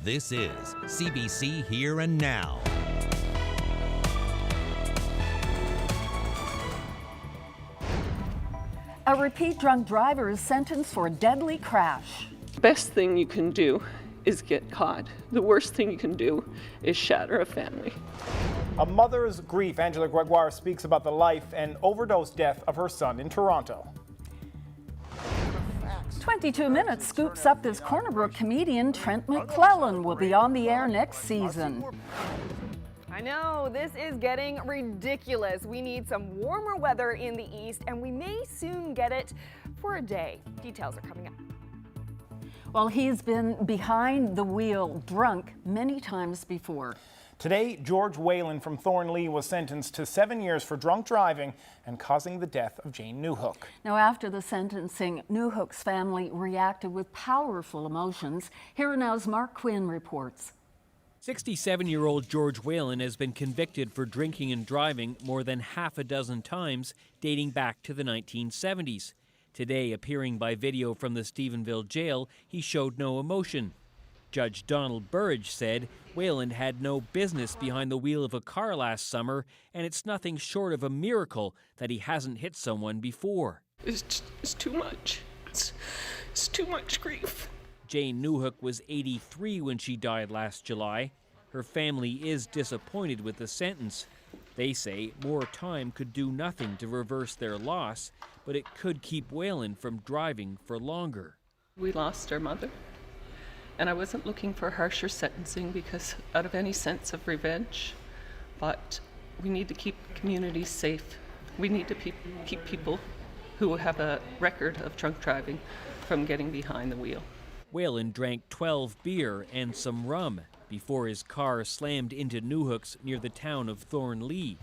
This is CBC Here and Now. A repeat drunk driver is sentenced for a deadly crash. The best thing you can do is get caught. The worst thing you can do is shatter a family. A mother's grief. Angela Gregoire speaks about the life and overdose death of her son in Toronto. 22 Minutes scoops up this Corner Brook comedian Trent McClellan will be on the air next season. I know, this is getting ridiculous. We need some warmer weather in the east, and we may soon get it for a day. Details are coming up. Well, he's been behind the wheel drunk many times before. Today, George Whalen from Thornlea was sentenced to 7 years for drunk driving and causing the death of Jane Newhook. Now, after the sentencing, Newhook's family reacted with powerful emotions. Here Now's Mark Quinn reports. 67-year-old George Whalen has been convicted for drinking and driving more than half a dozen times, dating back to the 1970s. Today, appearing by video from the Stephenville jail, he showed no emotion. Judge Donald Burridge said Whalen had no business behind the wheel of a car last summer, and it's nothing short of a miracle that he hasn't hit someone before. It's too much. It's too much grief. Jane Newhook was 83 when she died last July. Her family is disappointed with the sentence. They say more time could do nothing to reverse their loss, but it could keep Whalen from driving for longer. We lost our mother, and I wasn't looking for harsher sentencing because out of any sense of revenge, but we need to keep communities safe. We need to keep people who have a record of drunk driving from getting behind the wheel. Whalen drank 12 beer and some rum before his car slammed into Newhook's near the town of Thornlea.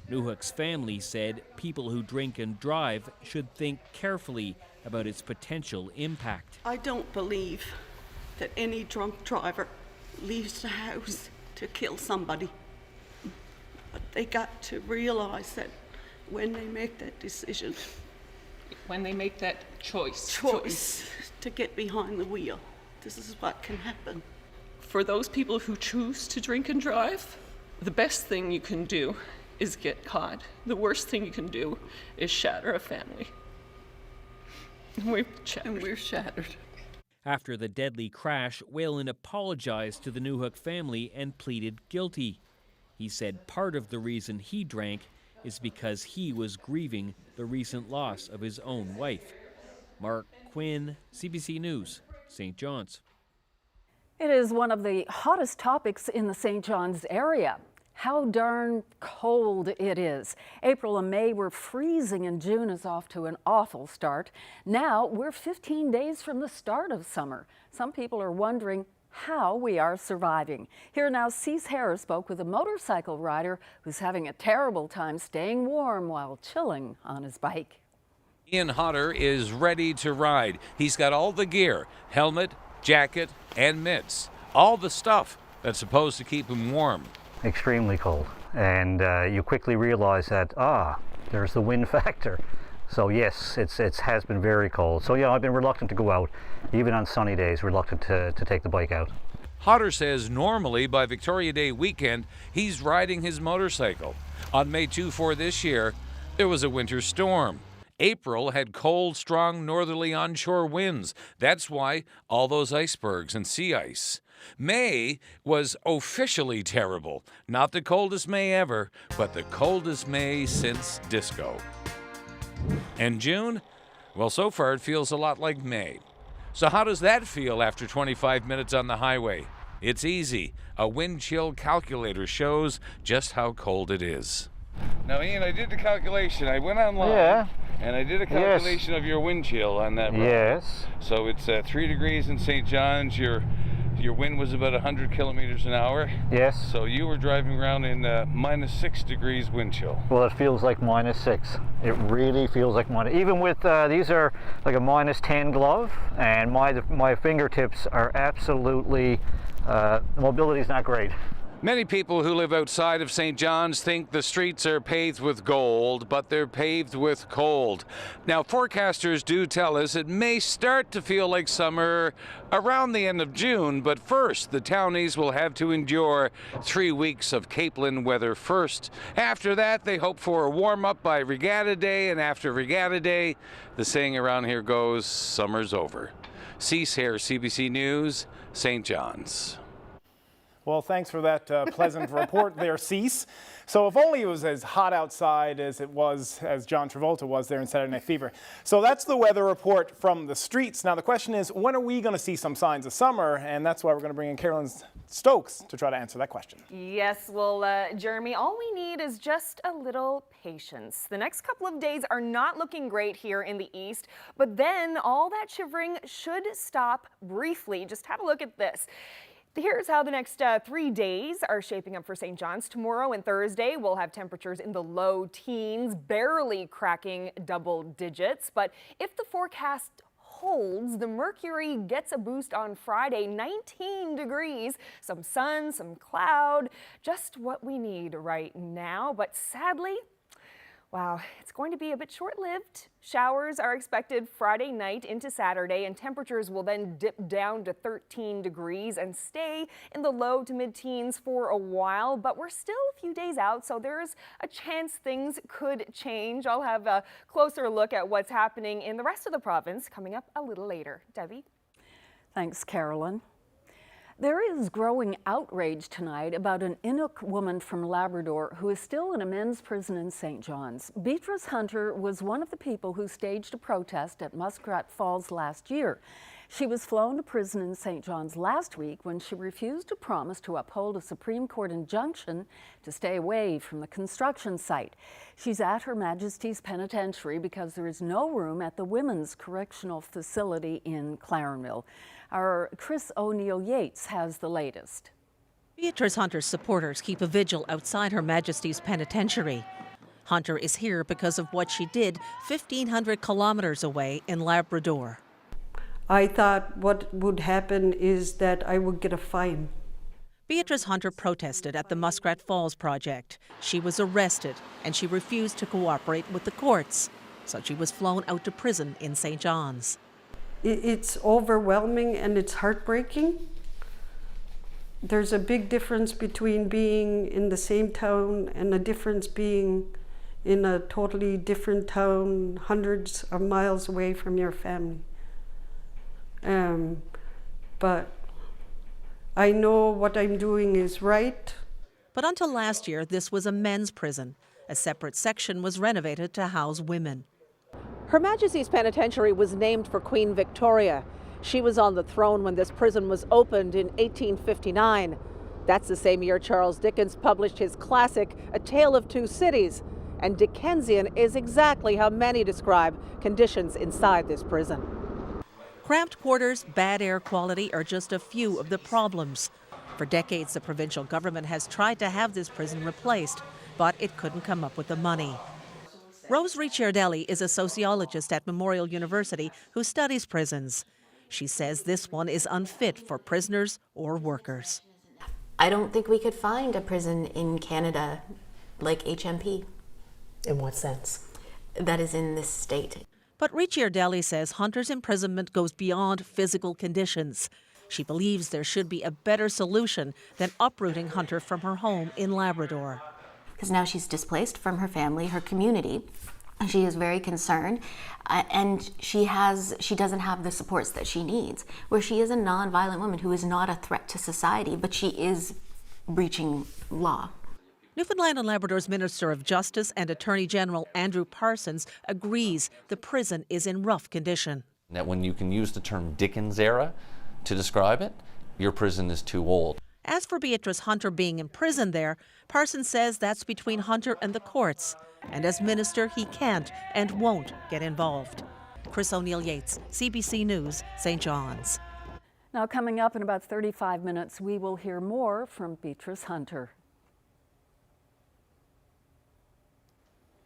Newhook's family said people who drink and drive should think carefully about its potential impact. I don't believe that any drunk driver leaves the house to kill somebody. But they got to realize that when they make that decision, When they make that choice to get behind the wheel, this is what can happen. For those people who choose to drink and drive, the best thing you can do is get caught. The worst thing you can do is shatter a family. And we're shattered. After the deadly crash, Whalen apologized to the Newhook family and pleaded guilty. He said part of the reason he drank is because he was grieving the recent loss of his own wife. Mark Quinn, CBC News, St. John's. It is one of the hottest topics in the St. John's area. How darn cold it is. April and May were freezing, and June is off to an awful start. Now we're 15 days from the start of summer. Some people are wondering how we are surviving. Here now, Cease Harris spoke with a motorcycle rider who's having a terrible time staying warm while chilling on his bike. Ian Hodder is ready to ride. He's got all the gear, helmet, jacket, and mitts. All the stuff that's supposed to keep him warm. Extremely cold, and you quickly realize that there's the wind factor. So yes, it has been very cold. So yeah, I've been reluctant to go out, even on sunny days, reluctant to take the bike out. Hodder says normally by Victoria Day weekend he's riding his motorcycle. On May 2-4 this year, there was a winter storm. April had cold, strong northerly onshore winds. That's why all those icebergs and sea ice. May was officially terrible. Not the coldest May ever, but the coldest May since disco. And June? Well, so far it feels a lot like May. So how does that feel after 25 minutes on the highway? It's easy. A wind chill calculator shows just how cold it is. Now, Ian, I did the calculation. I went online and I did a calculation of your wind chill on that road. Yes. So it's 3 degrees in St. John's. Your wind was about 100 kilometers an hour. Yes. So you were driving around in -6 degrees wind chill. Well, it feels like -6. It really feels like minus. Even with these are like a -10 glove, and my fingertips are absolutely mobility's not great. Many people who live outside of St. John's think the streets are paved with gold, but they're paved with cold. Now, forecasters do tell us it may start to feel like summer around the end of June, but first, the townies will have to endure 3 weeks of Capeland weather first. After that, they hope for a warm-up by Regatta Day, and after Regatta Day, the saying around here goes, summer's over. Cease here, CBC News, St. John's. Well, thanks for that pleasant report there, Cease. So if only it was as hot outside as it was, as John Travolta was there in Saturday Night Fever. So that's the weather report from the streets. Now the question is, when are we going to see some signs of summer? And that's why we're going to bring in Carolyn Stokes to try to answer that question. Yes, well, Jeremy, all we need is just a little patience. The next couple of days are not looking great here in the east, but then all that shivering should stop briefly. Just have a look at this. Here's how the next 3 days are shaping up for St. John's. Tomorrow and Thursday, we'll have temperatures in the low teens, barely cracking double digits. But if the forecast holds, the mercury gets a boost on Friday, 19 degrees, some sun, some cloud, just what we need right now. But sadly, wow, it's going to be a bit short-lived. Showers are expected Friday night into Saturday, and temperatures will then dip down to 13 degrees and stay in the low to mid-teens for a while. But we're still a few days out, so there's a chance things could change. I'll have a closer look at what's happening in the rest of the province coming up a little later. Debbie? Thanks, Carolyn. There is growing outrage tonight about an Inuk woman from Labrador who is still in a men's prison in St. John's. Beatrice Hunter was one of the people who staged a protest at Muskrat Falls last year. She was flown to prison in St. John's last week when she refused to promise to uphold a Supreme Court injunction to stay away from the construction site. She's at Her Majesty's Penitentiary because there is no room at the Women's Correctional Facility in Clarenville. Our Chris O'Neill Yates has the latest. Beatrice Hunter's supporters keep a vigil outside Her Majesty's Penitentiary. Hunter is here because of what she did 1,500 kilometers away in Labrador. I thought what would happen is that I would get a fine. Beatrice Hunter protested at the Muskrat Falls project. She was arrested and she refused to cooperate with the courts, so she was flown out to prison in St. John's. It's overwhelming and it's heartbreaking. There's a big difference between being in the same town and the difference being in a totally different town, hundreds of miles away from your family. But I know what I'm doing is right. But until last year, this was a men's prison. A separate section was renovated to house women. Her Majesty's Penitentiary was named for Queen Victoria. She was on the throne when this prison was opened in 1859. That's the same year Charles Dickens published his classic, A Tale of Two Cities. And Dickensian is exactly how many describe conditions inside this prison. Cramped quarters, bad air quality are just a few of the problems. For decades, the provincial government has tried to have this prison replaced, but it couldn't come up with the money. Rose Ricciardelli is a sociologist at Memorial University who studies prisons. She says this one is unfit for prisoners or workers. I don't think we could find a prison in Canada like HMP. In what sense? That is in this state. But Ricciardelli says Hunter's imprisonment goes beyond physical conditions. She believes there should be a better solution than uprooting Hunter from her home in Labrador. Because now she's displaced from her family, her community. She is very concerned, and she doesn't have the supports that she needs. Where she is a non-violent woman who is not a threat to society, but she is breaching law. Newfoundland and Labrador's Minister of Justice and Attorney General Andrew Parsons agrees the prison is in rough condition. That when you can use the term Dickens era to describe it, your prison is too old. As for Beatrice Hunter being imprisoned there, Parsons says that's between Hunter and the courts. And as minister, he can't and won't get involved. Chris O'Neill Yates, CBC News, St. John's. Now, coming up in about 35 minutes, we will hear more from Beatrice Hunter.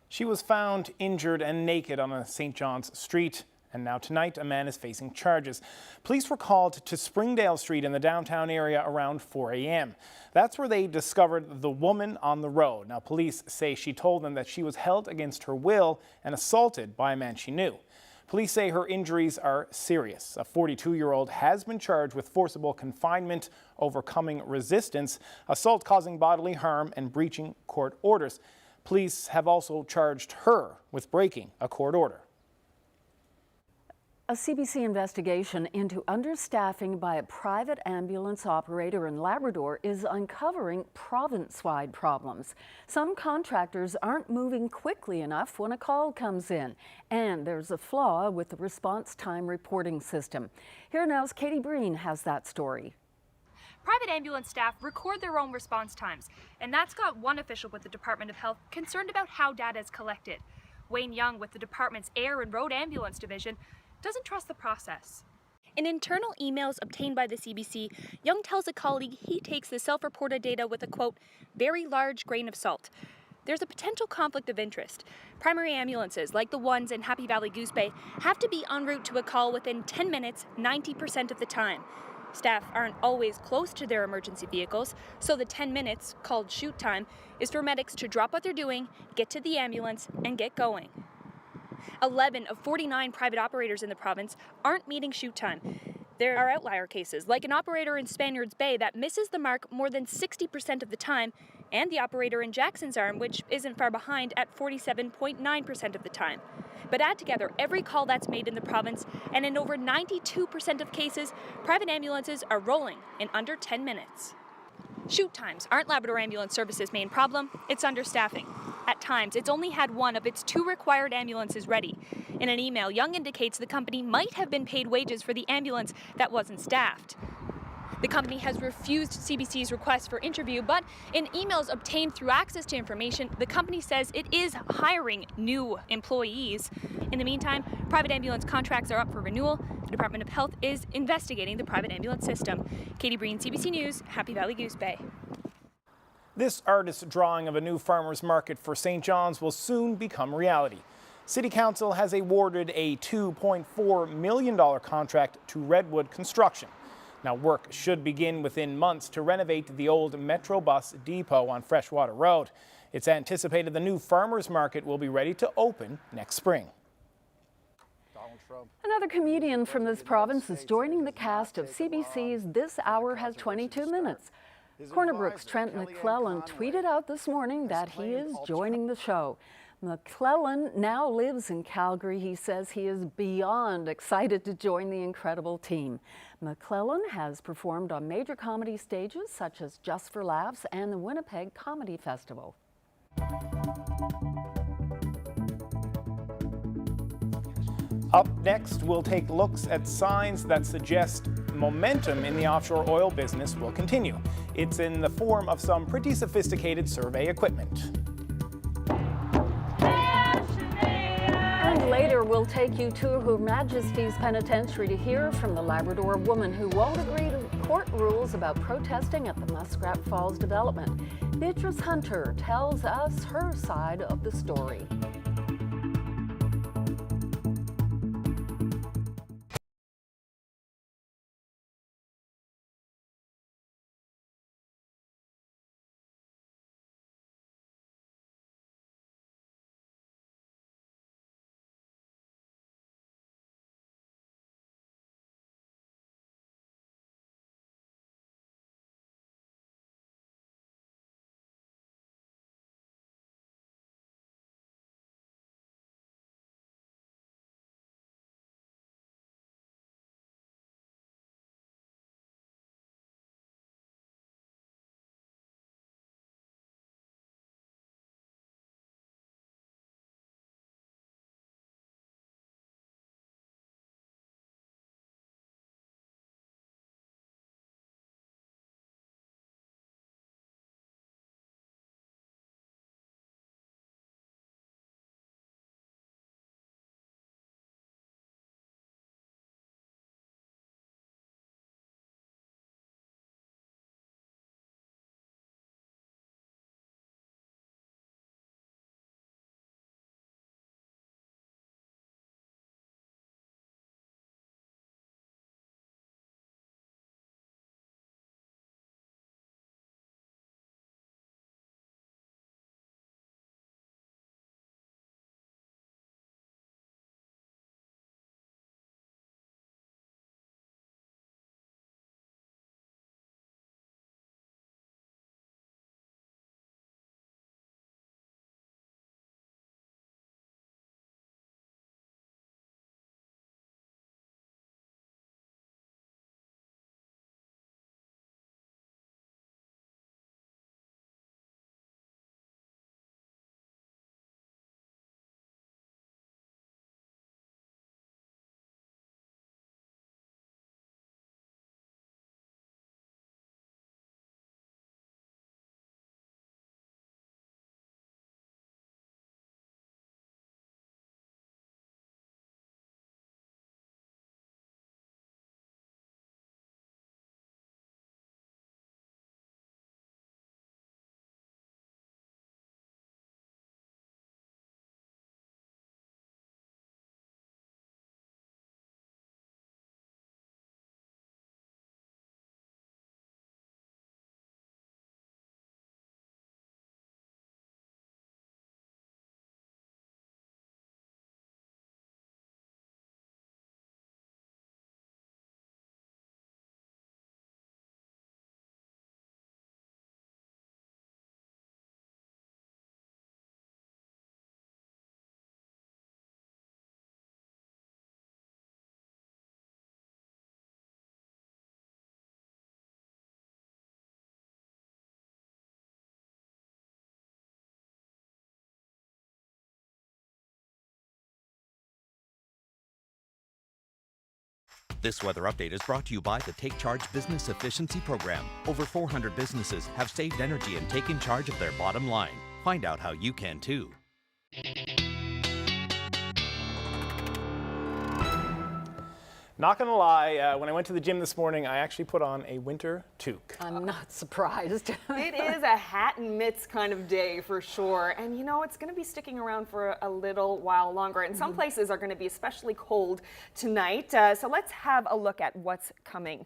She was found injured and naked on a St. John's street, And now tonight, a man is facing charges. Police were called to Springdale Street in the downtown area around 4 a.m. That's where they discovered the woman on the road. Now, police say she told them that she was held against her will and assaulted by a man she knew. Police say her injuries are serious. A 42-year-old has been charged with forcible confinement, overcoming resistance, assault causing bodily harm, and breaching court orders. Police have also charged her with breaking a court order. A CBC investigation into understaffing by a private ambulance operator in Labrador is uncovering province-wide problems. Some contractors aren't moving quickly enough when a call comes in, and there's a flaw with the response time reporting system. Here now's Katie Breen has that story. Private ambulance staff record their own response times, and that's got one official with the Department of Health concerned about how data is collected. Wayne Young with the department's Air and Road Ambulance Division doesn't trust the process. In internal emails obtained by the CBC, Young tells a colleague he takes the self-reported data with a, quote, very large grain of salt. There's a potential conflict of interest. Primary ambulances, like the ones in Happy Valley Goose Bay, have to be en route to a call within 10 minutes, 90% of the time. Staff aren't always close to their emergency vehicles, so the 10 minutes, called shoot time, is for medics to drop what they're doing, get to the ambulance, and get going. 11 of 49 private operators in the province aren't meeting shoot time. There are outlier cases, like an operator in Spaniards Bay that misses the mark more than 60% of the time, and the operator in Jackson's Arm, which isn't far behind at 47.9% of the time. But add together every call that's made in the province, and in over 92% of cases, private ambulances are rolling in under 10 minutes. Shoot times aren't Labrador Ambulance Service's main problem, it's understaffing. At times, it's only had one of its 2 required ambulances ready. In an email, Young indicates the company might have been paid wages for the ambulance that wasn't staffed. The company has refused CBC's request for interview, but in emails obtained through access to information, the company says it is hiring new employees. In the meantime, private ambulance contracts are up for renewal. The Department of Health is investigating the private ambulance system. Katie Breen, CBC News, Happy Valley Goose Bay. This artist's drawing of a new farmers market for St. John's will soon become reality. City Council has awarded a $2.4 million contract to Redwood Construction. Now, work should begin within months to renovate the old Metro bus depot on Freshwater Road. It's anticipated the new farmers market will be ready to open next spring. Another comedian from this province is joining the cast of CBC's This Hour Has 22 Minutes. Corner Brook's Trent McClellan tweeted out this morning that he is joining the show. McClellan now lives in Calgary. He says he is beyond excited to join the incredible team. McClellan has performed on major comedy stages such as Just for Laughs and the Winnipeg Comedy Festival. Up next, we'll take looks at signs that suggest momentum in the offshore oil business will continue. It's in the form of some pretty sophisticated survey equipment. And later, we'll take you to Her Majesty's Penitentiary to hear from the Labrador woman who won't agree to court rules about protesting at the Muskrat Falls development. Beatrice Hunter tells us her side of the story. This weather update is brought to you by the Take Charge Business Efficiency Program. Over 400 businesses have saved energy and taken charge of their bottom line. Find out how you can too. Not gonna lie, when I went to the gym this morning, I actually put on a winter toque. I'm not surprised. It is a hat and mitts kind of day for sure. And you know, it's going to be sticking around for a little while longer. And some places are going to be especially cold tonight. So let's have a look at what's coming.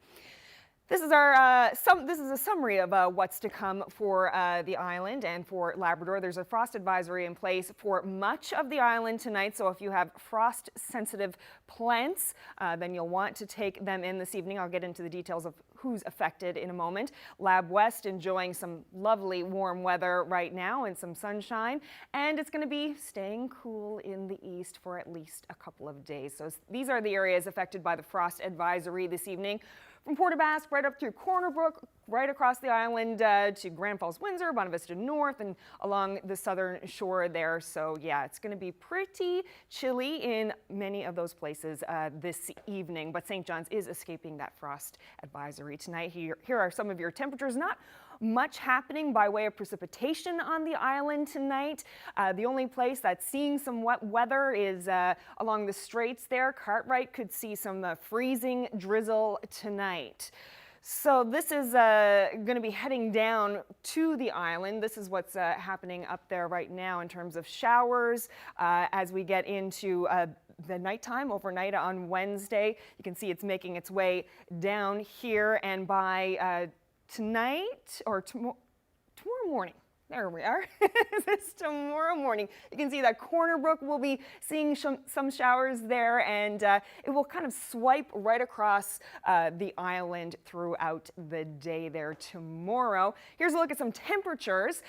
This is our this is a summary of what's to come for the island and for Labrador. There's a frost advisory in place for much of the island tonight. So if you have frost-sensitive plants, then you'll want to take them in this evening. I'll get into the details of who's affected in a moment. Lab West enjoying some lovely warm weather right now and some sunshine. And it's going to be staying cool in the east for at least a couple of days. So these are the areas affected by the frost advisory this evening. From Port aux Basques right up through Corner Brook, right across the island to Grand Falls, Windsor, Bonavista North, and along the southern shore there. So yeah, it's going to be pretty chilly in many of those places this evening. But St. John's is escaping that frost advisory tonight. Here are some of your temperatures. Not much happening by way of precipitation on the island tonight. The only place that's seeing some wet weather is along the straits there. Cartwright could see some freezing drizzle tonight. So this is going to be heading down to the island. This is what's happening up there right now in terms of showers as we get into the nighttime overnight on Wednesday. You can see it's making its way down here, and by tonight or tomorrow morning. There we are. This tomorrow morning. You can see that Corner Brook will be seeing some showers there, and it will kind of swipe right across the island throughout the day there tomorrow. Here's a look at some temperatures.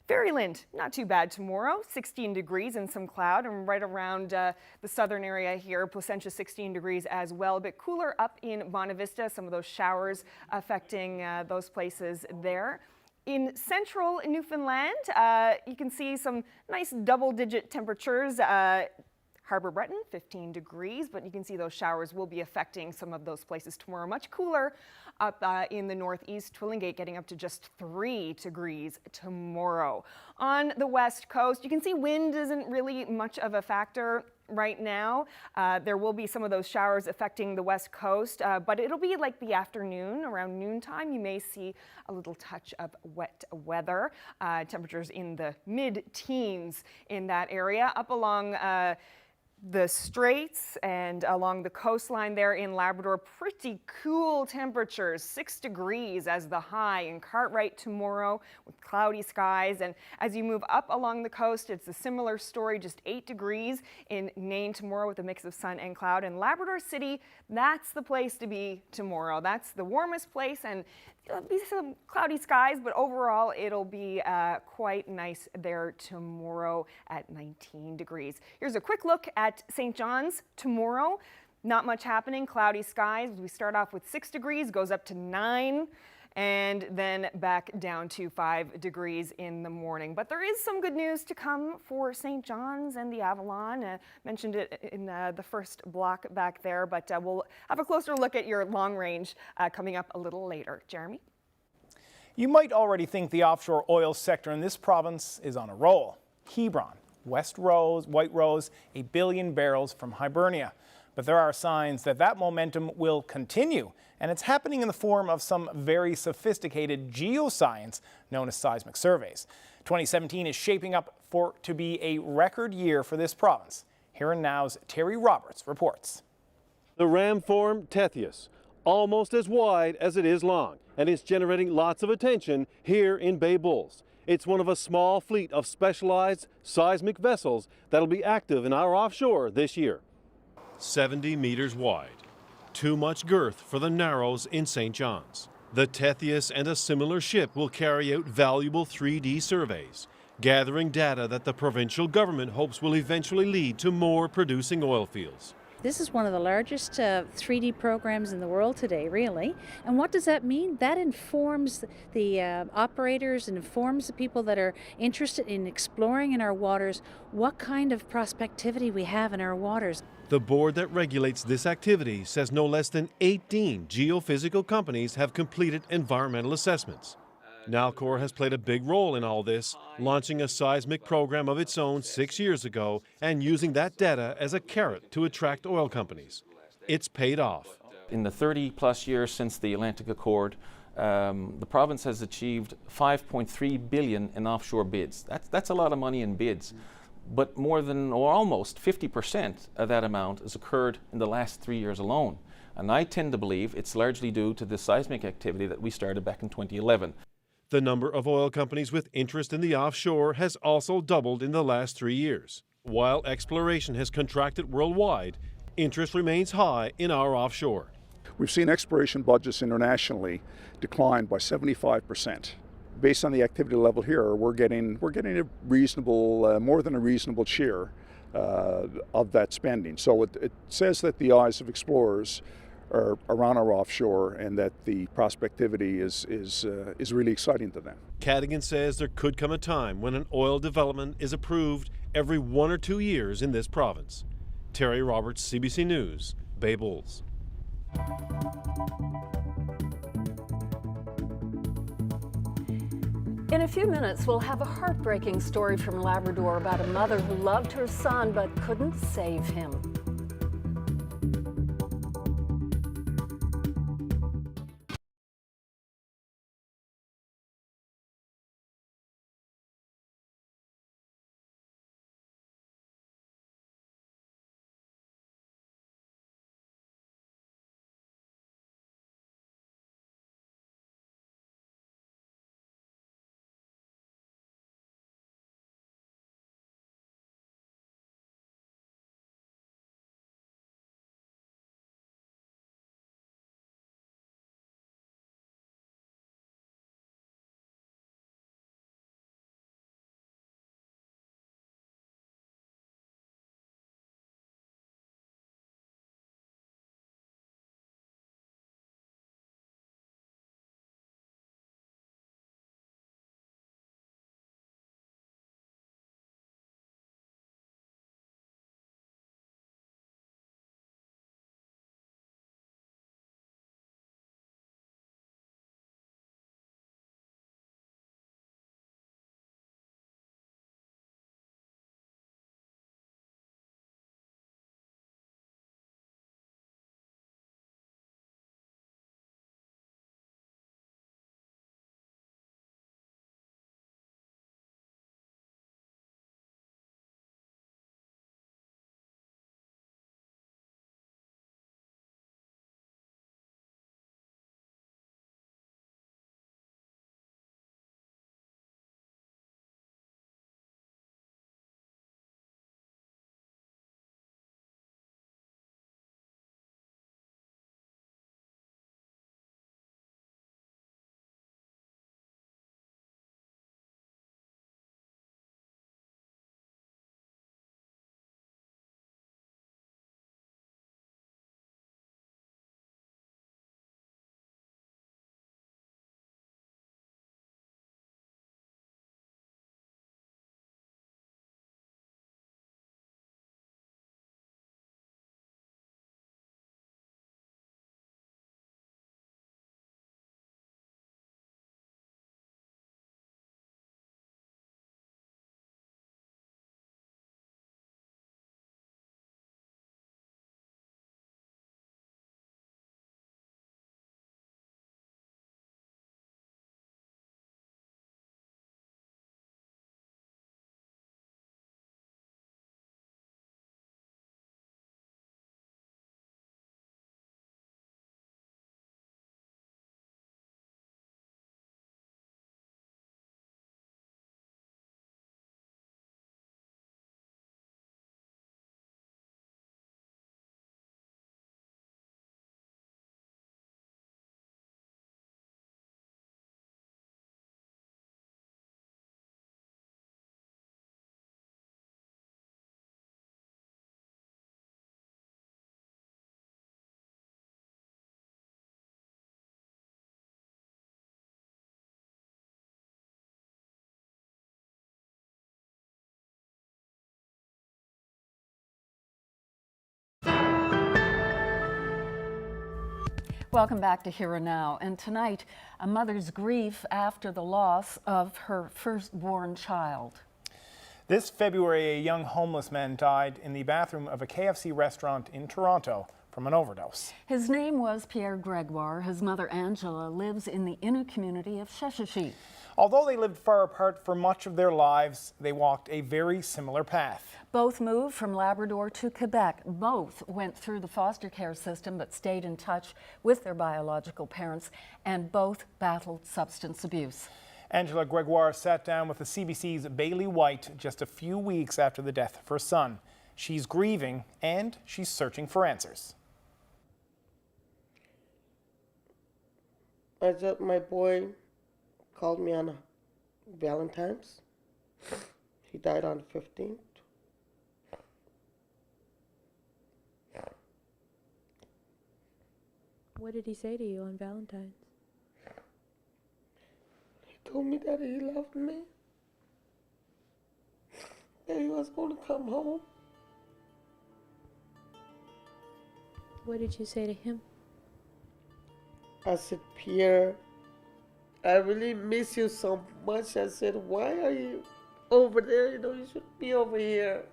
Fairyland, not too bad tomorrow, 16 degrees and some cloud, and right around the southern area here, Placentia 16 degrees as well. A bit cooler up in Bonavista, some of those showers affecting those places there. In central Newfoundland, you can see some nice double-digit temperatures. Harbour Breton, 15 degrees, but you can see those showers will be affecting some of those places tomorrow. Much cooler up in the northeast, Twillingate getting up to just 3 degrees tomorrow. On the west coast, you can see wind isn't really much of a factor right now. There will be some of those showers affecting the west coast, but it'll be like the afternoon, around noontime. You may see a little touch of wet weather. Temperatures in the mid-teens in that area. Up along the straits and along the coastline there in Labrador, pretty cool temperatures, 6 degrees as the high in Cartwright tomorrow with cloudy skies. And as you move up along the coast, it's a similar story, just 8 degrees in Nain tomorrow with a mix of sun and cloud. And Labrador City, that's the place to be tomorrow. That's the warmest place, and there'll be some cloudy skies, but overall it'll be quite nice there tomorrow at 19 degrees. Here's a quick look at St. John's tomorrow. Not much happening, cloudy skies. We start off with 6 degrees, goes up to 9, and then back down to 5 degrees in the morning. But there is some good news to come for St. John's and the Avalon. Mentioned it in the first block back there, but we'll have a closer look at your long range coming up a little later. Jeremy? You might already think the offshore oil sector in this province is on a roll. Hebron, West Rose, White Rose, 1 billion barrels from Hibernia. But there are signs that that momentum will continue, and it's happening in the form of some very sophisticated geoscience known as seismic surveys. 2017 is shaping up to be a record year for this province. Here and Now's Terry Roberts reports. The ramform Tethys, almost as wide as it is long, and it's generating lots of attention here in Bay Bulls. It's one of a small fleet of specialized seismic vessels that'll be active in our offshore this year. 70 meters wide. Too much girth for the Narrows in St. John's. The Tethys and a similar ship will carry out valuable 3D surveys, gathering data that the provincial government hopes will eventually lead to more producing oil fields. This is one of the largest 3D programs in the world today, really. And what does that mean? That informs the operators and informs the people that are interested in exploring in our waters what kind of prospectivity we have in our waters. The board that regulates this activity says no less than 18 geophysical companies have completed environmental assessments. Nalcor has played a big role in all this, launching a seismic program of its own 6 years ago and using that data as a carrot to attract oil companies. It's paid off. In the 30-plus years since the Atlantic Accord, the province has achieved $5.3 billion in offshore bids. That's a lot of money in bids, but more than or almost 50% of that amount has occurred in the last 3 years alone. And I tend to believe it's largely due to the seismic activity that we started back in 2011. The number of oil companies with interest in the offshore has also doubled in the last 3 years. While exploration has contracted worldwide, interest remains high in our offshore. We've seen exploration budgets internationally decline by 75%. Based on the activity level here, we're getting a reasonable, more than a reasonable share of that spending. So it says that the eyes of explorers are around our offshore and that the prospectivity is really exciting to them. Cadigan says there could come a time when an oil development is approved every 1 or 2 years in this province. Terry Roberts, CBC News, Bay Bulls. In a few minutes, we'll have a heartbreaking story from Labrador about a mother who loved her son but couldn't save him. Welcome back to Here and Now. And tonight, a mother's grief after the loss of her firstborn child. This February, a young homeless man died in the bathroom of a KFC restaurant in Toronto from an overdose. His name was Pierre Gregoire. His mother, Angela, lives in the Innu community of Sheshatshiu. Although they lived far apart for much of their lives, they walked a very similar path. Both moved from Labrador to Quebec. Both went through the foster care system but stayed in touch with their biological parents, and both battled substance abuse. Angela Gregoire sat down with the CBC's Bailey White just a few weeks after the death of her son. She's grieving and she's searching for answers. My boy called me on Valentine's. He died on the 15th. What did he say to you on Valentine's? He told me that he loved me, that he was going to come home. What did you say to him? I said, Pierre, I really miss you so much. I said, why are you over there? You know, you should be over here.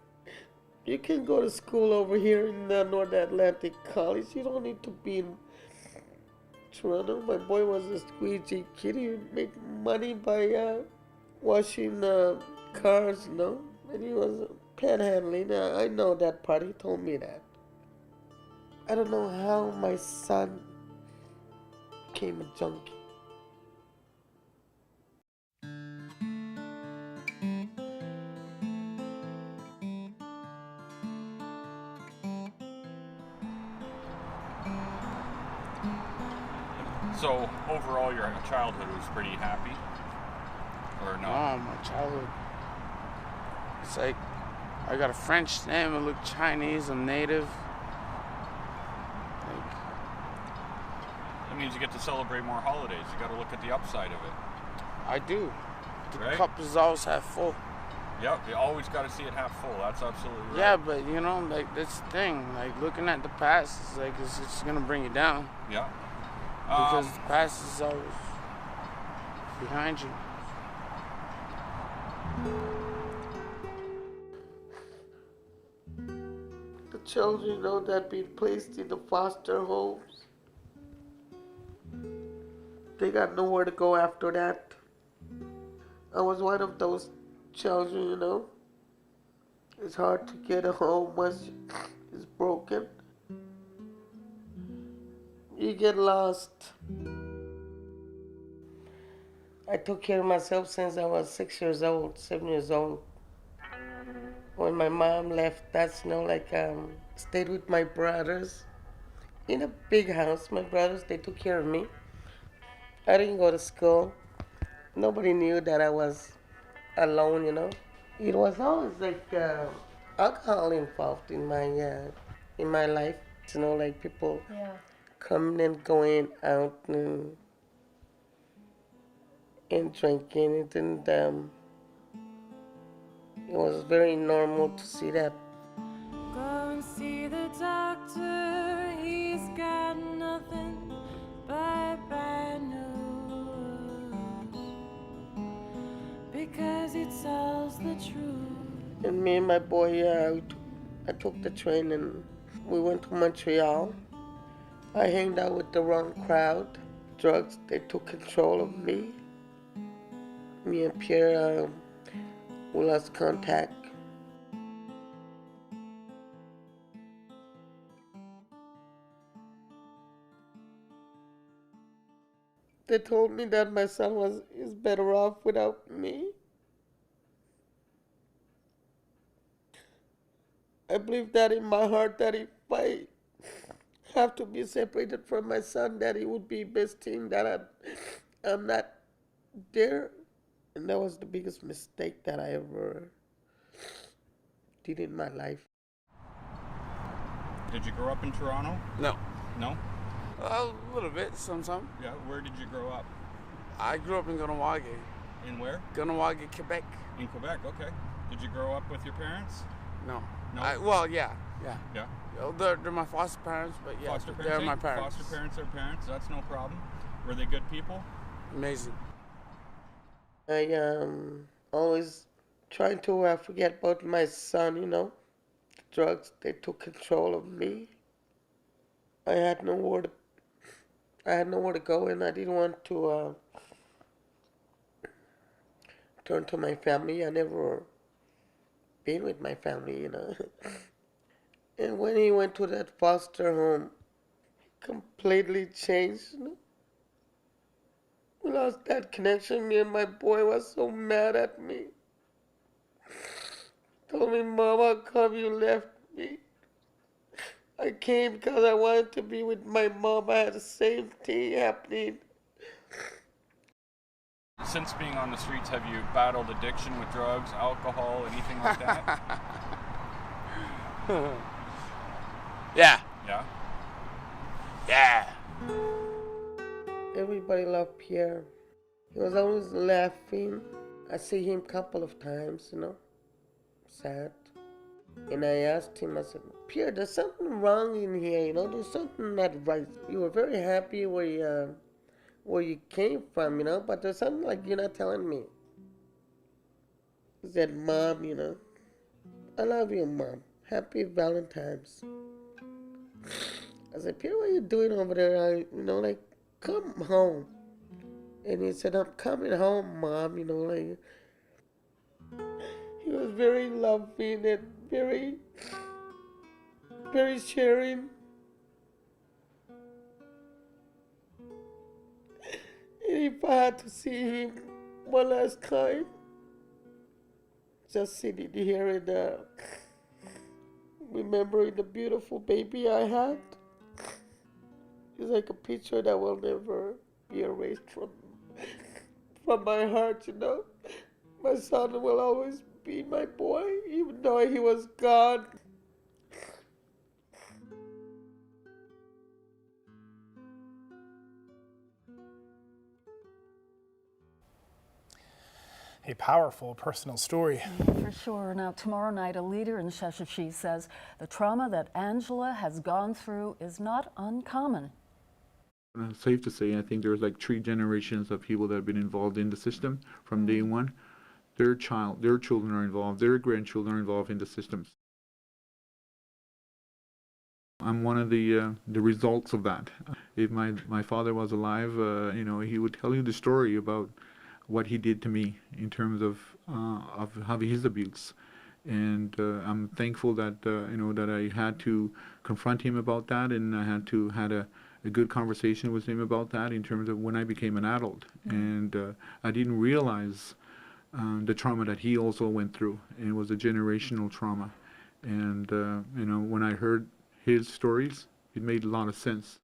You can go to school over here in the North Atlantic College. You don't need to be in Toronto. My boy was a squeegee kid. He made money by washing cars, you know. And he was panhandling. I know that part. He told me that. I don't know how my son became a junkie. So overall, your childhood was pretty happy, or no? Oh, my childhood. It's like I got a French name. I look Chinese. I'm native. That means you get to celebrate more holidays. You got to look at the upside of it. I do. The Right? cup is always half full. Yep, you always got to see it half full. That's absolutely right. Yeah, but you know, like that's the thing. Like looking at the past, it's like it's just gonna bring you down. Yeah. Because the past is always behind you. The children, you know, that been placed in the foster homes, they got nowhere to go after that. I was one of those children, you know. It's hard to get a home once it's broken. You get lost. I took care of myself since I was 6 years old, 7 years old. When my mom left, that's, you know, like, stayed with my brothers in a big house. My brothers, they took care of me. I didn't go to school. Nobody knew that I was alone, you know. It was always like alcohol involved in my life. You know, like people coming and going out and drinking. It was very normal to see that. Go and see the doctor. He's got nothing but bad news, because it tells the truth. And me and my boy, I took the train and we went to Montreal. I hanged out with the wrong crowd. Drugs, they took control of me. Me and Pierre, we lost contact. They told me that my son is better off without me. I believe that in my heart, that if I have to be separated from my son, that it would be best thing that I'm not there. And that was the biggest mistake that I ever did in my life. Did you grow up in Toronto? No. No? A little bit, sometime. Yeah, where did you grow up? I grew up in Ganawage. In where? Ganawage, Quebec. In Quebec, okay. Did you grow up with your parents? No. No? Well, yeah. Yeah? They're my foster parents, but yeah, Foster parents? they're my parents. Foster parents are parents, that's no problem. Were they good people? Amazing. I always trying to forget about my son, you know. The drugs, they took control of me. I had nowhere to go, and I didn't want to turn to my family. I never been with my family, you know. And when he went to that foster home, he completely changed, you know. We lost that connection. Me and my boy was so mad at me. Told me, Mom, how come you left me? I came because I wanted to be with my mom. I had the same thing happening. Since being on the streets, have you battled addiction with drugs, alcohol, anything like that? Yeah. Yeah? Yeah. Everybody loved Pierre. He was always laughing. I see him a couple of times, you know, sad. And I asked him, I said, Pierre, there's something wrong in here, you know, there's something not right. You were very happy where you came from, you know, but there's something like you're not telling me. He said, Mom, you know, I love you, Mom. Happy Valentine's. I said, Pierre, what are you doing over there? You know, like, come home. And he said, I'm coming home, Mom, you know, like. He was very loving and very, very sharing. And if I had to see him one last time, just sitting here and remembering the beautiful baby I had, it's like a picture that will never be erased from my heart, you know. My son will always be my boy, even though he was gone. A powerful personal story. For sure. Now, tomorrow night, a leader in Sheshatshiu says the trauma that Angela has gone through is not uncommon. Safe to say, I think there's like 3 generations of people that have been involved in the system from day one. Their children are involved, their grandchildren are involved in the systems. I'm one of the results of that. If my father was alive, you know, he would tell you the story about what he did to me in terms of his abuse. And I'm thankful that you know, that I had to confront him about that, and I had a good conversation with him about that in terms of when I became an adult. And I didn't realize the trauma that he also went through, and it was a generational trauma. And you know, when I heard his stories, it made a lot of sense.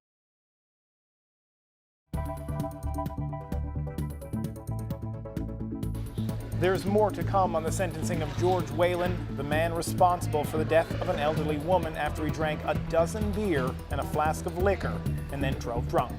There's more to come on the sentencing of George Whalen, the man responsible for the death of an elderly woman after he drank a dozen beer and a flask of liquor and then drove drunk.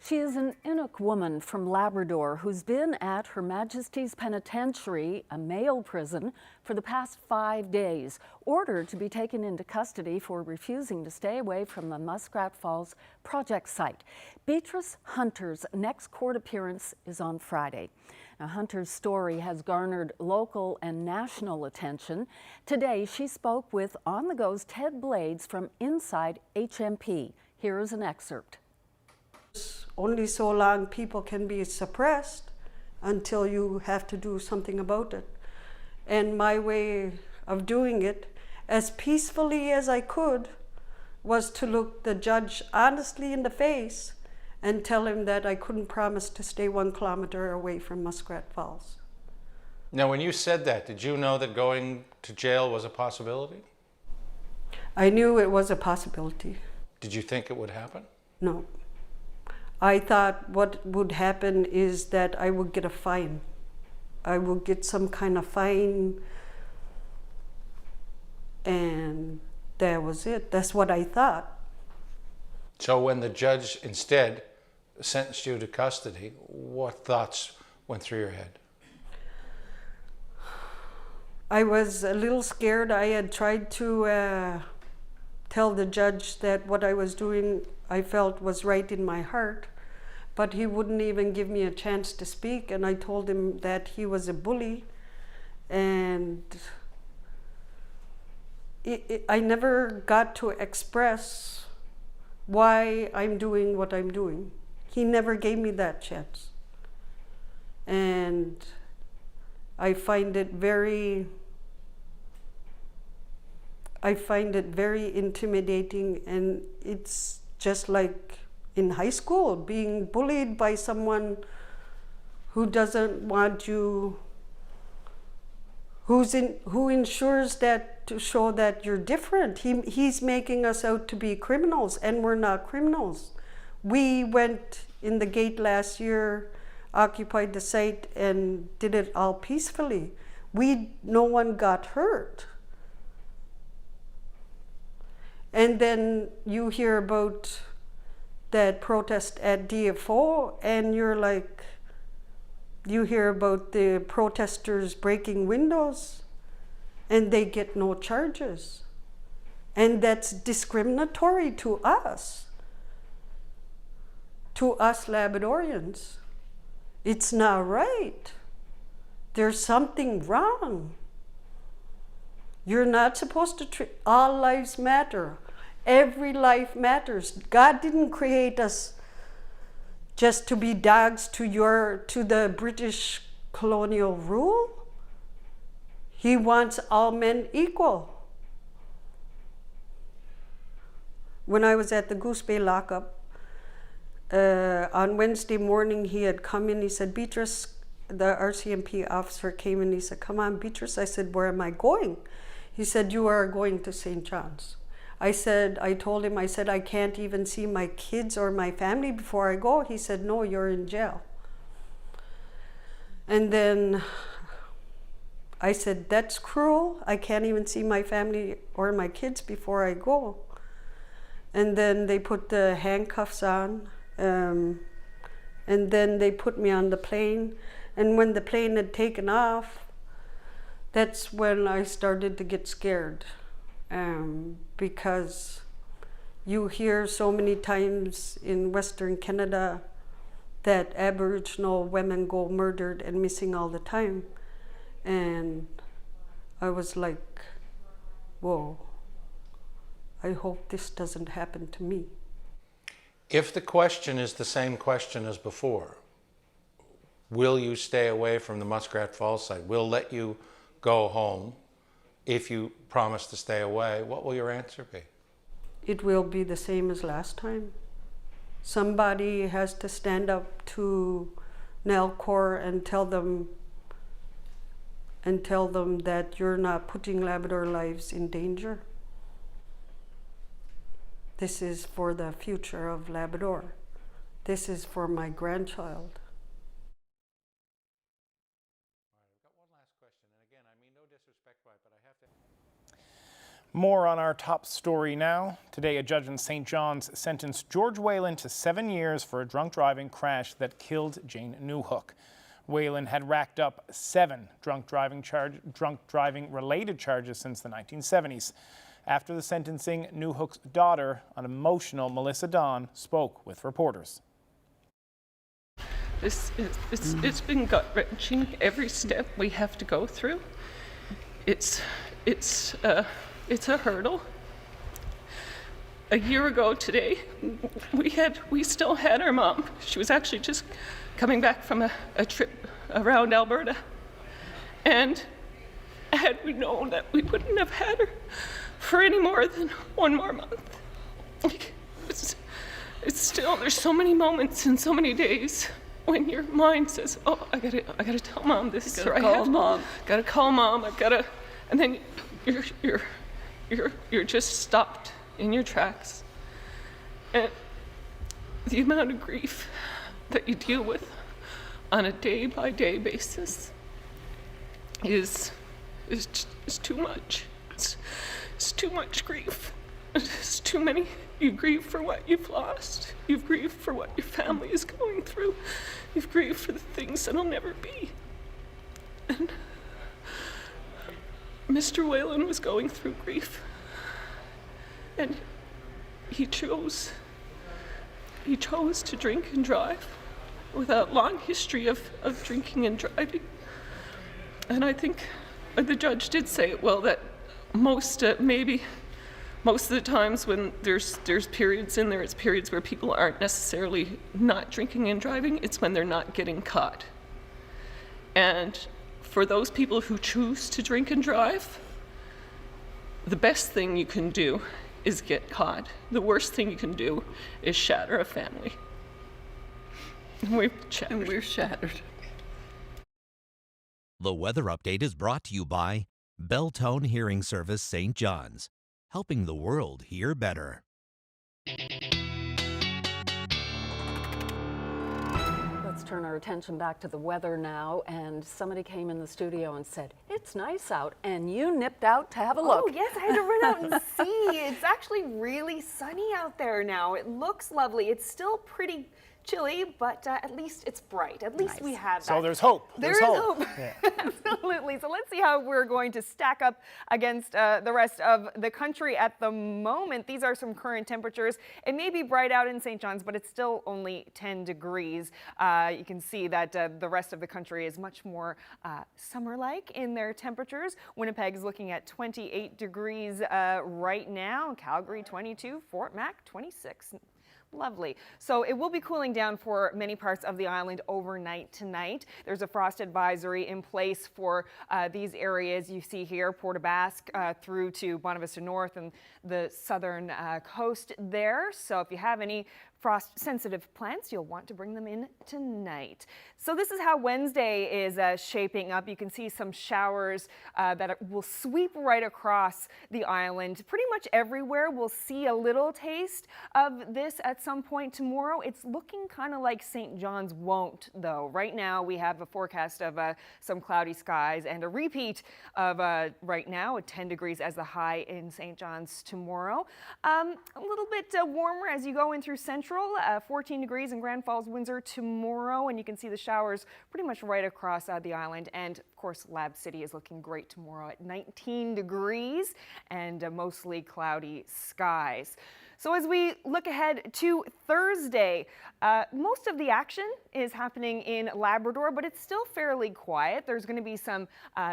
She is an Inuk woman from Labrador who's been at Her Majesty's Penitentiary, a male prison, for the past 5 days, ordered to be taken into custody for refusing to stay away from the Muskrat Falls project site. Beatrice Hunter's next court appearance is on Friday. Now, Hunter's story has garnered local and national attention. Today, she spoke with On the Go's Ted Blades from inside HMP. Here is an excerpt. Only so long people can be suppressed until you have to do something about it. And my way of doing it, as peacefully as I could, was to look the judge honestly in the face and tell him that I couldn't promise to stay 1 kilometer away from Muskrat Falls. Now, when you said that, did you know that going to jail was a possibility? I knew it was a possibility. Did you think it would happen? No. I thought what would happen is that I would get a fine. I would get some kind of fine, and that was it. That's what I thought. So when the judge instead sentenced you to custody, what thoughts went through your head? I was a little scared. I had tried to tell the judge that what I was doing I felt was right in my heart, but he wouldn't even give me a chance to speak, and I told him that he was a bully, and I never got to express why I'm doing what I'm doing. He never gave me that chance. And I find it very intimidating, and it's just like in high school, being bullied by someone who doesn't want you, who ensures that to show that you're different. He's making us out to be criminals, and we're not criminals. We went in the gate last year, occupied the site, and did it all peacefully. No one got hurt. And then you hear about that protest at DFO, and you're like, you hear about the protesters breaking windows, and they get no charges. And that's discriminatory to us Labradorians. It's not right. There's something wrong. You're not supposed to treat, all lives matter. Every life matters. God didn't create us just to be dogs to the British colonial rule. He wants all men equal. When I was at the Goose Bay lockup, on Wednesday morning, he had come in. He said, Beatrice, the RCMP officer came in. He said, come on, Beatrice. I said, where am I going? He said, you are going to St. John's. I told him, I said, I can't even see my kids or my family before I go. He said, no, you're in jail. And then I said, that's cruel. I can't even see my family or my kids before I go. And then they put the handcuffs on, and then they put me on the plane. And when the plane had taken off, that's when I started to get scared, because you hear so many times in Western Canada that Aboriginal women go murdered and missing all the time. And I was like, whoa, I hope this doesn't happen to me. If the question is the same question as before, will you stay away from the Muskrat Falls site? We'll let you go home if you promise to stay away. What will your answer be? It will be the same as last time. Somebody has to stand up to Nalcor and tell them that you're not putting Labrador lives in danger. This is for the future of Labrador. This is for my grandchild. More on our top story now. Today, a judge in St. John's sentenced George Whalen to 7 years for a drunk driving crash that killed Jane Newhook. Whalen had racked up 7 drunk driving related charges since the 1970s. After the sentencing, Newhook's daughter, an emotional Melissa Dawn, spoke with reporters. It's been gut-wrenching every step we have to go through. It's a hurdle. A year ago today, we still had our mom. She was actually just coming back from a trip around Alberta. And had we known that we wouldn't have had her for any more than 1 more month. It's still, there's so many moments and so many days when your mind says, oh, I gotta tell mom this, or I have gotta call mom, and then you're just stopped in your tracks. And the amount of grief that you deal with on a day-by-day basis is too much. It's too much grief. It's too many. You grieve for what you've lost. You've grieved for what your family is going through. You've grieved for the things that'll never be. And Mr. Whalen was going through grief. And he chose to drink and drive with a long history of drinking and driving. And I think the judge did say it well, that most of the times when there's periods in there, it's periods where people aren't necessarily not drinking and driving, it's when they're not getting caught. And for those people who choose to drink and drive, the best thing you can do is get caught. The worst thing you can do is shatter a family. And we're shattered. The weather update is brought to you by Belltone Hearing Service St. John's, helping the world hear better. Let's turn our attention back to the weather now, and somebody came in the studio and said, it's nice out, and you nipped out to have a look. Oh yes, I had to run out and see. It's actually really sunny out there now. It looks lovely. It's still pretty chilly, but at least it's bright. At least we have that. So there's hope. There is hope. Yeah. Absolutely. So let's see how we're going to stack up against the rest of the country at the moment. These are some current temperatures. It may be bright out in St. John's, but it's still only 10 degrees. You can see that the rest of the country is much more summer-like in their temperatures. Winnipeg is looking at 28 degrees right now. Calgary 22, Fort Mac 26. Lovely. So it will be cooling down for many parts of the island overnight tonight. There's a frost advisory in place for these areas you see here, Port aux Basques through to Bonavista North and the southern coast there. So if you have any frost-sensitive plants, you'll want to bring them in tonight. So this is how Wednesday is shaping up. You can see some showers that will sweep right across the island. Pretty much everywhere we'll see a little taste of this at some point tomorrow. It's looking kind of like St. John's won't, though. Right now we have a forecast of some cloudy skies and a repeat of right now, 10 degrees as the high in St. John's tomorrow. A little bit warmer as you go in through Central. 14 degrees in Grand Falls, Windsor tomorrow, and you can see the showers pretty much right across the island. And of course, Lab City is looking great tomorrow at 19 degrees and mostly cloudy skies. So as we look ahead to Thursday, most of the action is happening in Labrador, but it's still fairly quiet. There's going to be some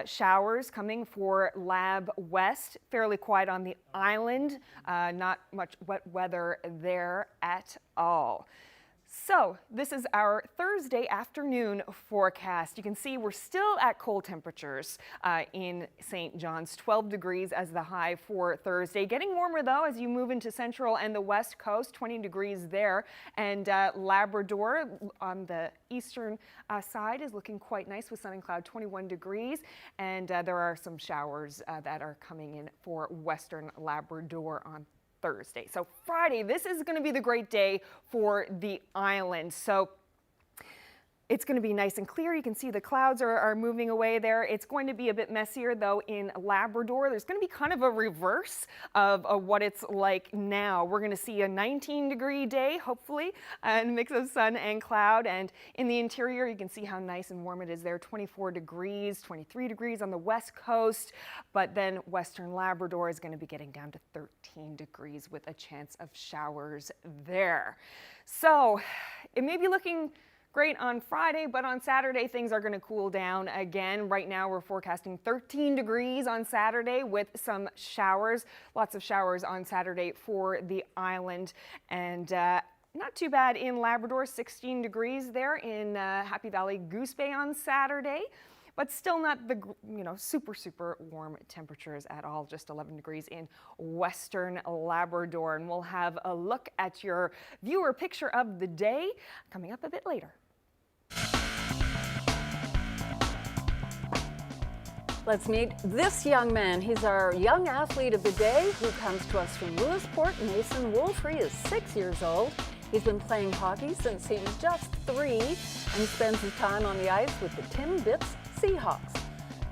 showers coming for Lab West, fairly quiet on the island, not much wet weather there at all. So this is our Thursday afternoon forecast. You can see we're still at cold temperatures in St. John's, 12 degrees as the high for Thursday. Getting warmer though as you move into Central and the West Coast, 20 degrees there. And Labrador on the eastern side is looking quite nice with sun and cloud, 21 degrees. And there are some showers that are coming in for Western Labrador on Thursday. So Friday, this is going to be the great day for the island. So It's going to be nice and clear. You can see the clouds are moving away there. It's going to be a bit messier though in Labrador. There's going to be kind of a reverse of what it's like now. We're going to see a 19-degree day, hopefully, and a mix of sun and cloud. And in the interior, you can see how nice and warm it is there. 24 degrees, 23 degrees on the west coast. But then western Labrador is going to be getting down to 13 degrees with a chance of showers there. So it may be looking great on Friday, but on Saturday things are going to cool down again. Right now we're forecasting 13 degrees on Saturday with some showers. Lots of showers on Saturday for the island, and not too bad in Labrador. 16 degrees there in Happy Valley Goose Bay on Saturday. But still not the super warm temperatures at all, just 11 degrees in western Labrador. And we'll have a look at your viewer picture of the day coming up a bit later. Let's meet this young man. He's our young athlete of the day who comes to us from Lewisport. Mason Wolfrey is 6 years old. He's been playing hockey since he was just 3 and spends his time on the ice with the Timbits Seahawks.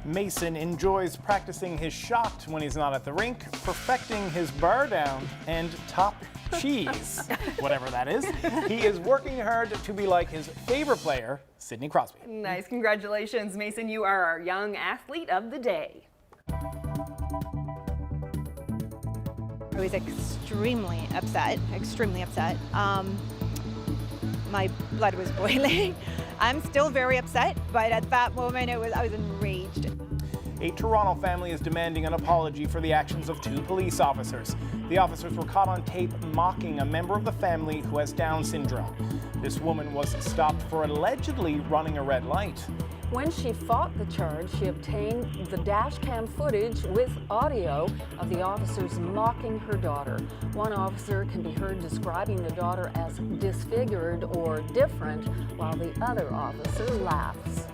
Mason enjoys practicing his shot when he's not at the rink, perfecting his bar down, and top cheese, whatever that is. He is working hard to be like his favorite player, Sidney Crosby. Nice, congratulations, Mason. You are our young athlete of the day. I was extremely upset. My blood was boiling. I'm still very upset, but at that moment I was enraged. A Toronto family is demanding an apology for the actions of 2 police officers. The officers were caught on tape mocking a member of the family who has Down syndrome. This woman was stopped for allegedly running a red light. When she fought the charge, she obtained the dash cam footage with audio of the officers mocking her daughter. One officer can be heard describing the daughter as disfigured or different, while the other officer laughs.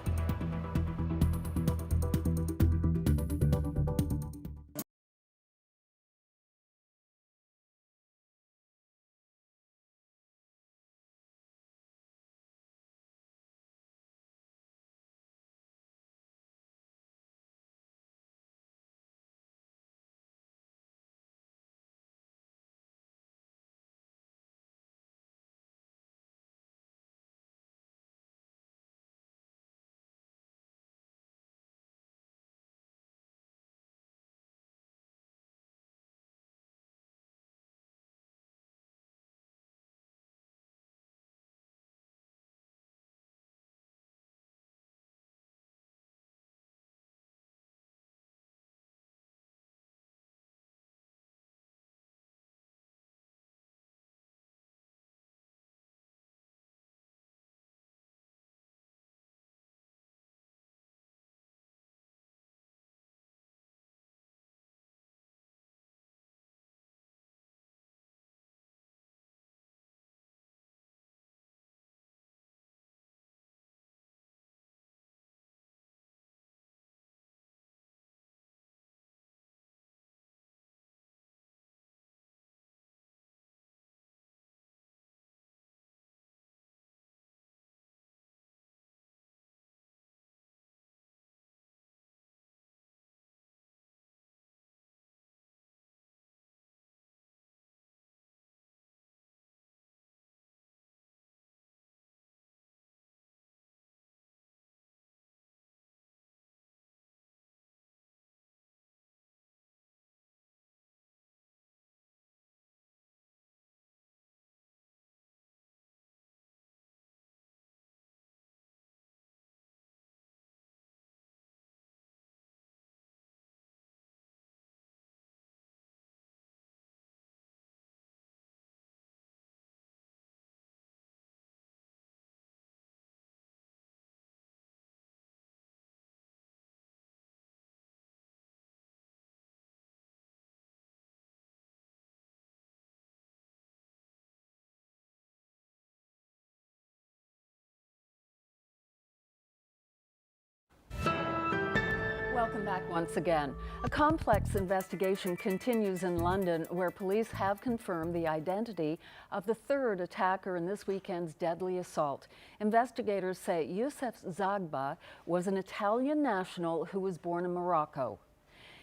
Welcome back once again. A complex investigation continues in London, where police have confirmed the identity of the third attacker in this weekend's deadly assault. Investigators say Youssef Zagba was an Italian national who was born in Morocco.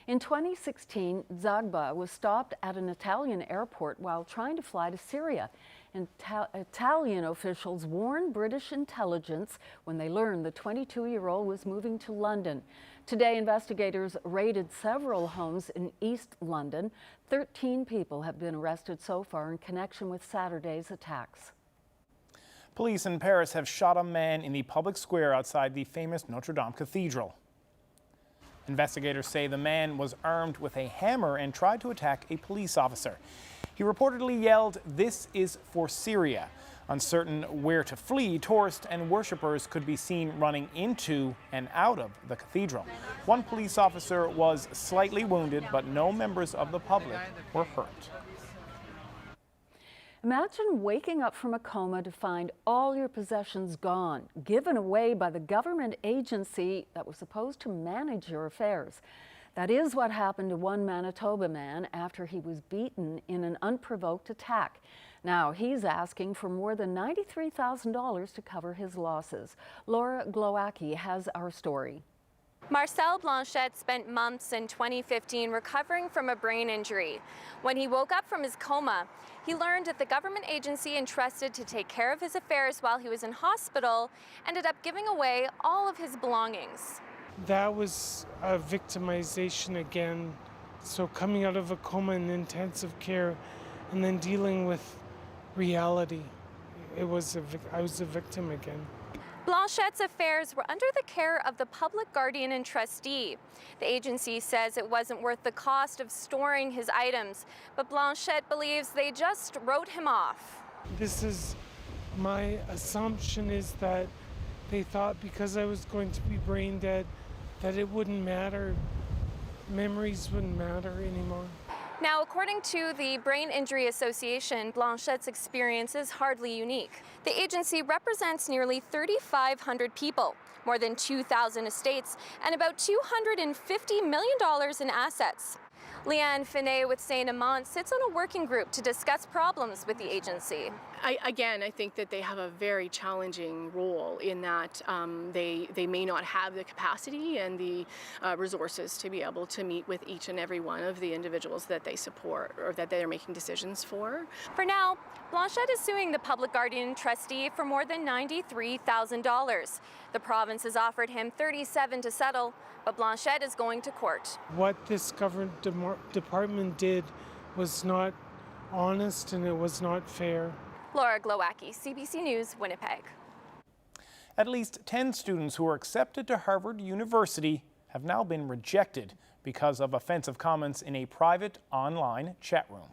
In 2016, Zagba was stopped at an Italian airport while trying to fly to Syria. Italian officials warned British intelligence when they learned the 22-year-old was moving to London. Today, investigators raided several homes in East London. 13 people have been arrested so far in connection with Saturday's attacks. Police in Paris have shot a man in the public square outside the famous Notre Dame Cathedral. Investigators say the man was armed with a hammer and tried to attack a police officer. He reportedly yelled, "This is for Syria." Uncertain where to flee, tourists and worshippers could be seen running into and out of the cathedral. One police officer was slightly wounded, but no members of the public were hurt. Imagine waking up from a coma to find all your possessions gone, given away by the government agency that was supposed to manage your affairs. That is what happened to one Manitoba man after he was beaten in an unprovoked attack. Now he's asking for more than $93,000 to cover his losses. Laura Glowacki has our story. Marcel Blanchette spent months in 2015 recovering from a brain injury. When he woke up from his coma, he learned that the government agency entrusted to take care of his affairs while he was in hospital ended up giving away all of his belongings. That was a victimization again. So coming out of a coma in intensive care and then dealing with reality, I was a victim again. Blanchette's affairs were under the care of the public guardian and trustee. The agency says it wasn't worth the cost of storing his items, but Blanchette believes they just wrote him off. This is my assumption, is that they thought because I was going to be brain dead that it wouldn't matter, memories wouldn't matter anymore. Now, according to the Brain Injury Association, Blanchette's experience is hardly unique. The agency represents nearly 3,500 people, more than 2,000 estates, and about $250 million in assets. Leanne Finet with St. Amant sits on a working group to discuss problems with the agency. I think that they have a very challenging role in that they may not have the capacity and the resources to be able to meet with each and every one of the individuals that they support or that they're making decisions for. For now, Blanchette is suing the public guardian trustee for more than $93,000. The province has offered him $37,000 to settle, but Blanchette is going to court. What this government department did was not honest and it was not fair. Laura Glowacki, CBC News, Winnipeg. At least 10 students who were accepted to Harvard University have now been rejected because of offensive comments in a private online chat room.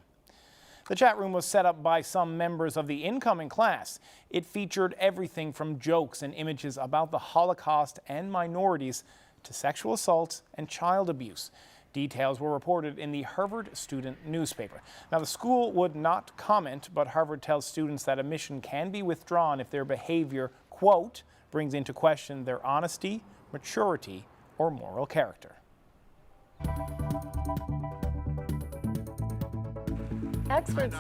The chat room was set up by some members of the incoming class. It featured everything from jokes and images about the Holocaust and minorities to sexual assault and child abuse. Details were reported in the Harvard student newspaper. Now, the school would not comment, but Harvard tells students that admission can be withdrawn if their behavior, quote, brings into question their honesty, maturity, or moral character. Experts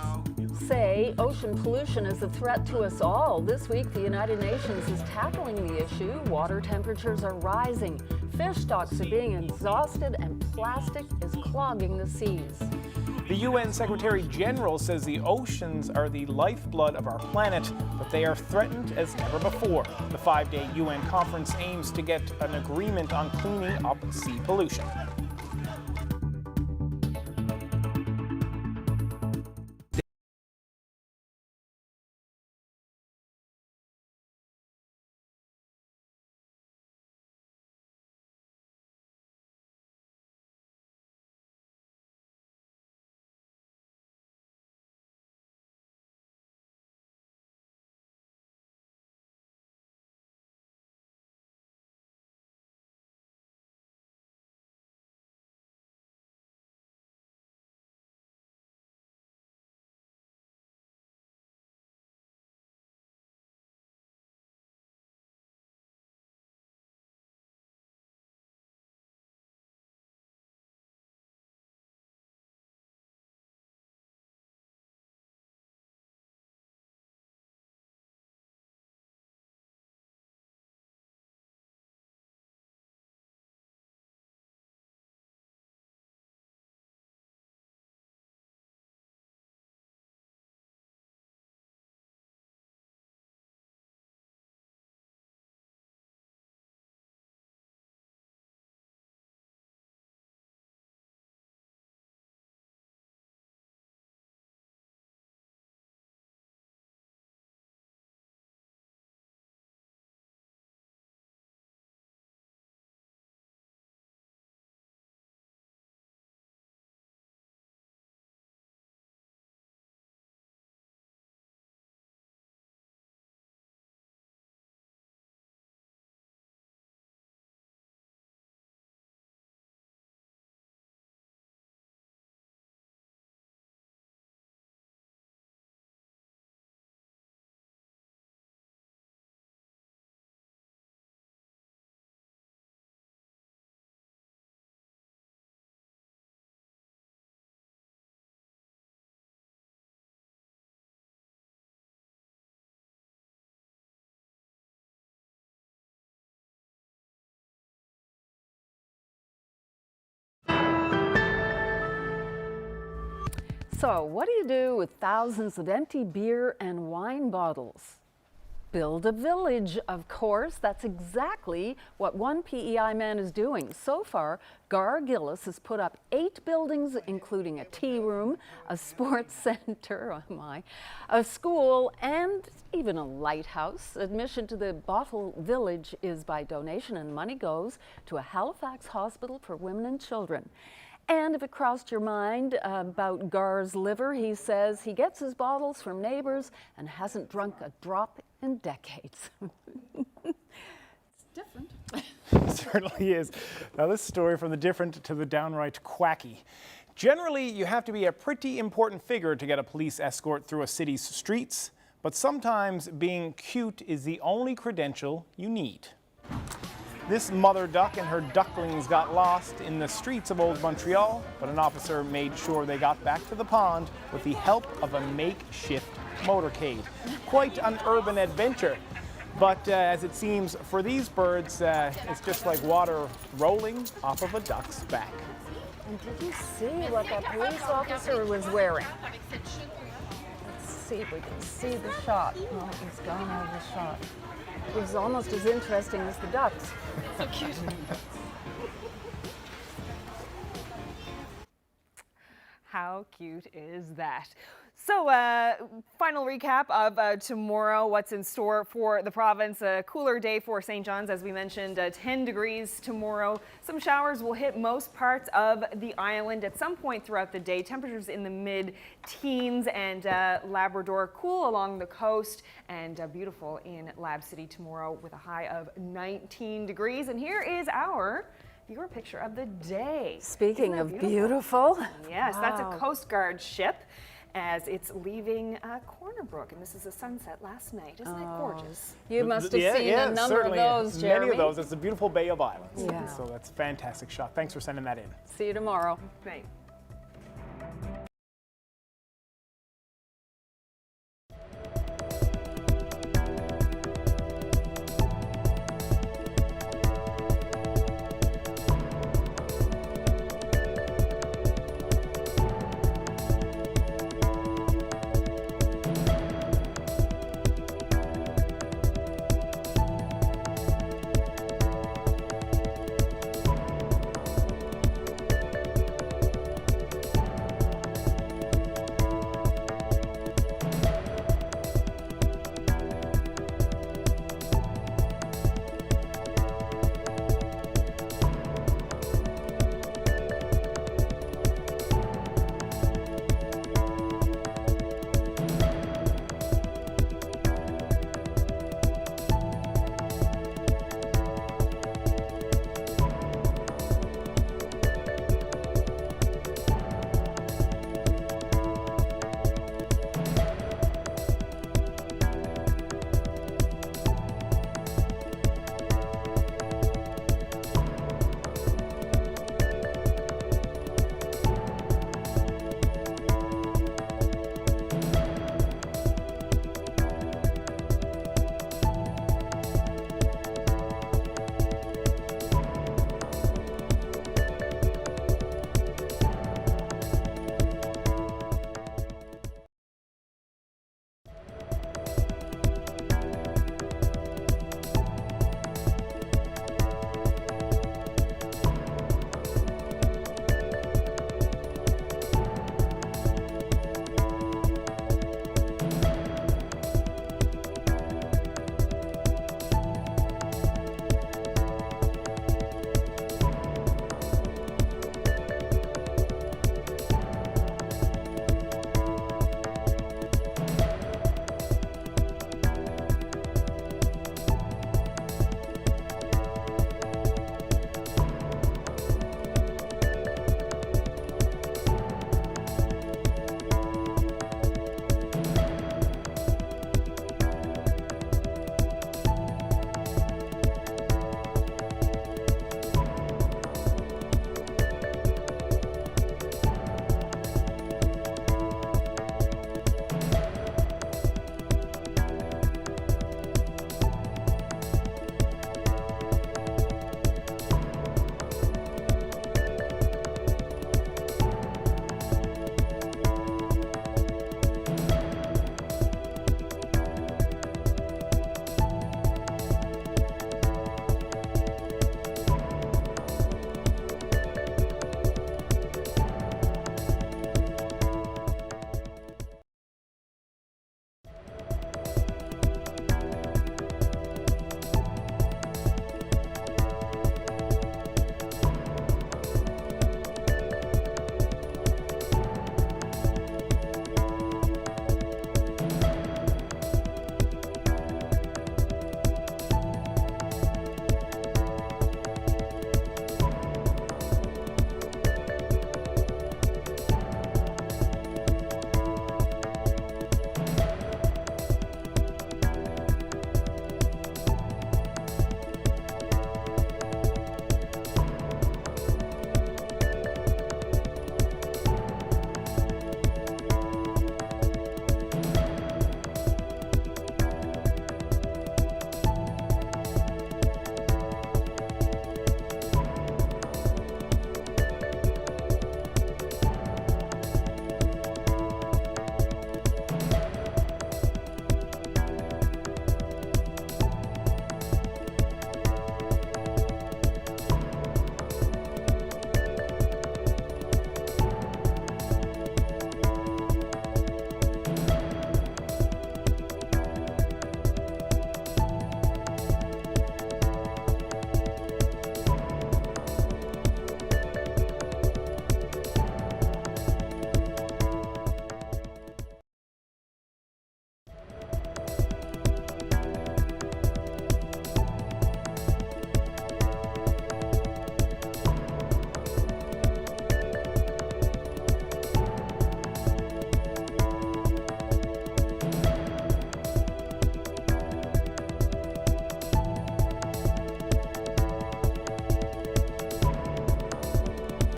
say ocean pollution is a threat to us all. This week, the United Nations is tackling the issue. Water temperatures are rising, fish stocks are being exhausted, and plastic is clogging the seas. The UN Secretary General says the oceans are the lifeblood of our planet, but they are threatened as never before. The 5-day UN conference aims to get an agreement on cleaning up sea pollution. So, what do you do with thousands of empty beer and wine bottles? Build a village, of course. That's exactly what one PEI man is doing. So far, Gar Gillis has put up 8 buildings, including a tea room, a sports center, oh my, a school, and even a lighthouse. Admission to the Bottle Village is by donation, and money goes to a Halifax hospital for women and children. And if it crossed your mind about Gar's liver, he says he gets his bottles from neighbors and hasn't drunk a drop in decades. It's different. It certainly is. Now this story from the different to the downright quacky. Generally, you have to be a pretty important figure to get a police escort through a city's streets, but sometimes being cute is the only credential you need. This mother duck and her ducklings got lost in the streets of Old Montreal, but an officer made sure they got back to the pond with the help of a makeshift motorcade. Quite an urban adventure, but as it seems for these birds, it's just like water rolling off of a duck's back. And did you see what that police officer was wearing? Let's see if we can see the shot. Oh, he's gone out of the shot. It was almost as interesting as the ducks. So cute. How cute is that? So, final recap of tomorrow, what's in store for the province. A cooler day for St. John's, as we mentioned, 10 degrees tomorrow. Some showers will hit most parts of the island at some point throughout the day. Temperatures in the mid-teens, and Labrador cool along the coast, and beautiful in Lab City tomorrow with a high of 19 degrees. And here is your picture of the day. Speaking of beautiful. Yes, wow. That's a Coast Guard ship as it's leaving Corner Brook, and this is a sunset last night. Isn't it gorgeous? You must have seen a number of those, Jeremy. Many of those. It's a beautiful Bay of Islands. Yeah. So that's a fantastic shot. Thanks for sending that in. See you tomorrow. Right.